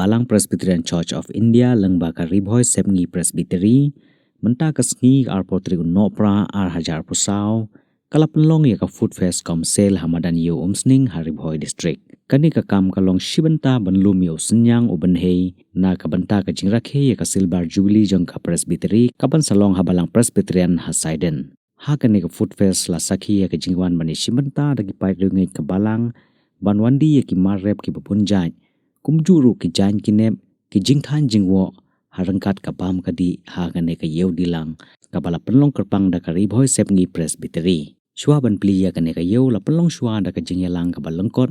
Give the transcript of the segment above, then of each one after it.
Balang Presbyterian Church of India lengba ka ribhoi sepngi presbytery menta ka sngi arpotri nopra ar hajar pusau kalapenlong ya ka food fest komsel hamadan yu umsning haribhoi district kani ka kam kalong shibenta banlum yu senyang ubenhei na ka benta ka jingrakhe ya ka silver jubilee jong ka presbytery kaban salong habalang presbyterian hasaiden ha kani ka food fest la sakhi ya ka jingwan bani shibenta dagi pai rungai ka balang banwandi ya ki marrep ki bepunjai kumjuru ki jan kinep ki jingthan jingwo harangkat ka pam kadi ha gane ka yeu dilang kabala penlong kerpang da ka ribhoi sepngi presbytery shwa ban pli ya gane ka yeu la penlong shwa da ka jingyalang ka balengkot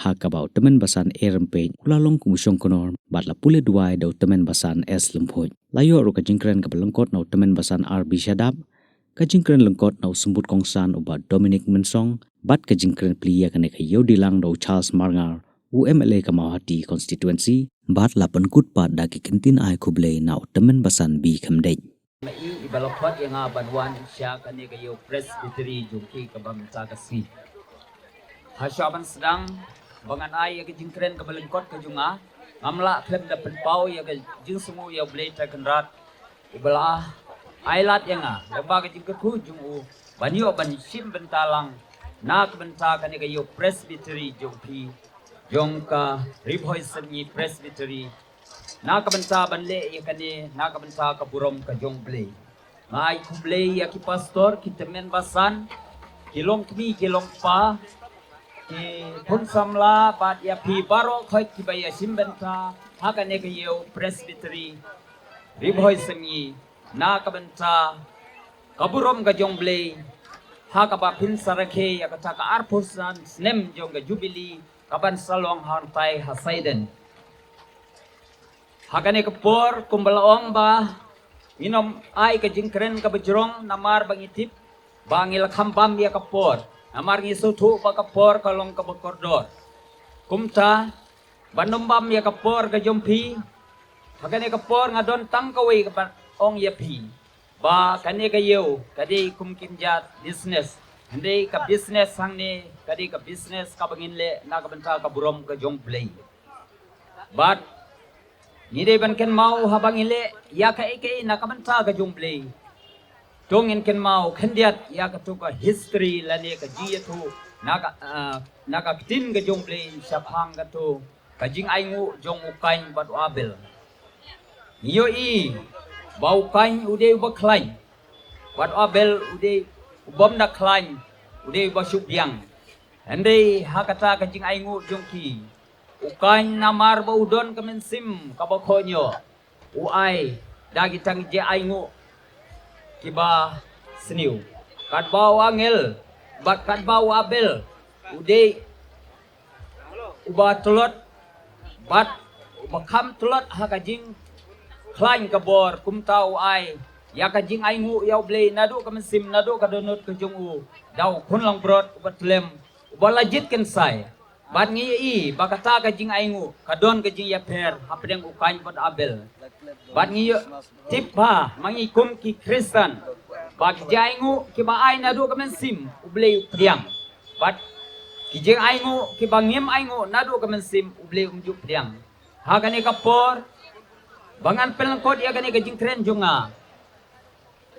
ha ka bau temen basan erempe ulalong kumusyong konor bat la pule duai da temen basan es lempoi layo ro ka jingkren ka balengkot na temen basan RB Shadap ka jingkren lengkot na sembut kongsan uba Dominic Mensong bat ka jingkren pli ya gane ka yeu dilang do Charles Marngar UMLA Kamawati constituency bat lapan kut pat daki kentin ai kublei nau temen basan bi kemdej Mai ibalokot yang banwan sya kani kayo presbytery juki kabang takasi hasyaban sedang bangan ai ya jingkren ka balengkot ka junga ngamla klem da penpau ya ka jing semu ya blei takenrat ibala ailat yang leba ka jingku jungu banyo ban sim bentalang nak benta kani kayo presbytery juki Jongka ribhoi sengi presbytery nakabenta banle yakani nakabenta kaburom ka jongle ngai kuble ya ki pastor ki temen basan kilong kmi kilong pa ki pun samla bat ya pi baro khoi ki baya simbenta hakane ka yeu presbytery ribhoi sengi nakabenta kaburom ka jongle hakaba pin sarakhe ya kata ka arpusan snem jonga jubilee kaban salong hartai hasaiden hakane kepor kumbalaong ba minom ai ka jingkren ka bejrong namar bangitip bangil khambam ya kapor namar ngisutu ba kapor kalong ka bekordor kumta banombam ya kapor ka jompi hakane kapor ngadon tangkawi ka ong ya pi ba kane ka yeu kadi kumkinjat business Hindi ka business sang ni kadi ka business ka banginle na ka benta ka burom ka jong play. But ngide ban ken mau habang ile ya ka ike na ka benta ka jong play. Tongin ken mau khendiat ya ka tu ka history lani ka jiya tu na ka tin ka jong play saphang ka tu ka jing aingu jong ukain bat abel. Niyo i bau kain ude baklain. Bat abel ude ubom na klain ude basuk biang ande hakata kajing aingu jongki ukain namar ba udon kemensim kabakonyo uai dagi tang je aingu kiba seniu kat bau angel bat kat bau abel ude uba telot bat makam telot hakajing klain kabor kumtau ai ya ka jing aingu ya blei nadu ka mesim nadu ka donut ka jungu daw kunlang brot ubatlem ubalajit ken sai bat ngi i bakata ka jing aingu ka don ka jing ya per hapdeng ukain bat abel bat ngi tip ba mangi kum ki kristen bak jaingu ki ba ai nadu ka mesim ublei priang bat ki jing aingu ki bangim aingu nadu ka mesim ublei umjuk priang ha kane ka por bangan pelengkot ya kane ka jing kren junga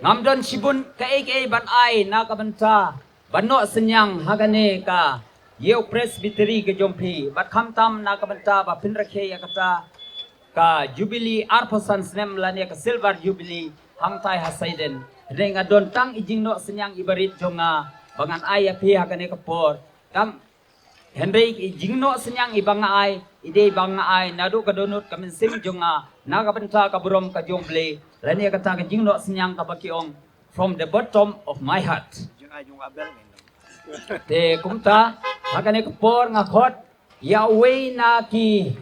ngamdon sibun ka eke ban ai na ka banta banno senyang hagane ka yeu presbytery ke jompi bat khamtam na ka banta ba pinrakhe ya kata ka jubilee arposan snem lane ka silver jubilee hamtai hasaiden renga don tang ijingno senyang ibarit jonga bangan ai ya pi hagane ka por tam Henry ijingno senyang ibanga ai ide banga ai nadu ka donut ka mensim jonga na ka banta ka burom ka jomble lani kata ka jingno senyang ka bakiong from the bottom of my heart te kumta hakane ka por nga khot ya way na ki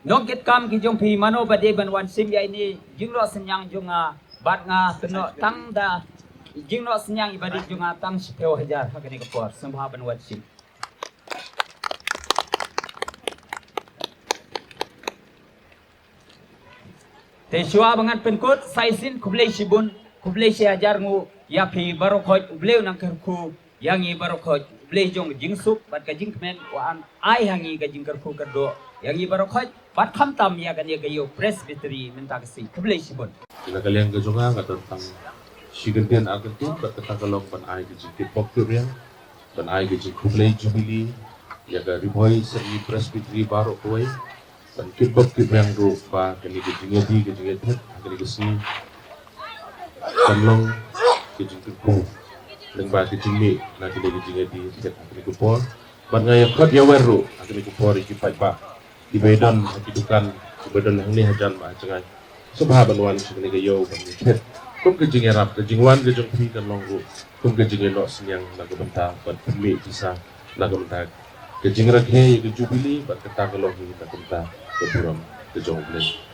nongkit kam ki jompi mano bade banwan sim ya ini jingno senyang jonga bat nga teno tang da jingno senyang ibadi jonga tang sepeo hajar hakane ka por sembah banwan sim Teswa bangan penkut saisin kublei sibun kublei si ajar ngu ya pi barokot ubleu nang kerku yang i barokot play jong jing sup bat ka jing men wan ai hangi ka jing kerku kerdo yang ibarat khoi bat kham tam ya kan ya gayo presbytery minta kasi keblay sibon Kinagaling ka juga nga tentang sigantian agentin bat katagalong pan ay ka jing kitpok kuriang pan ay ka jing kublay jubilee ya ka riboy sa i presbytery baro kuway pan kitpok kuriang ro pa kani ka jing edi ka jing edet kani ka si kamlong ka jing kitpok Nang ba ka jing mi na kani ka jing edi kani ka por ban ngayon kot ya weru kani ka por ikipay pa di Medan hakidukan di Medan yang ni hajan ba jangan subha banwan sini ke yo ban ni pet kum ke jing erap ke jing wan ke jong pi kan longgu kum ke jing no sinyang na ke benta ban pemi bisa na ke benta ke jing rakhe ke jubili ban kata ke longgu na ke benta ke buram ke jong bles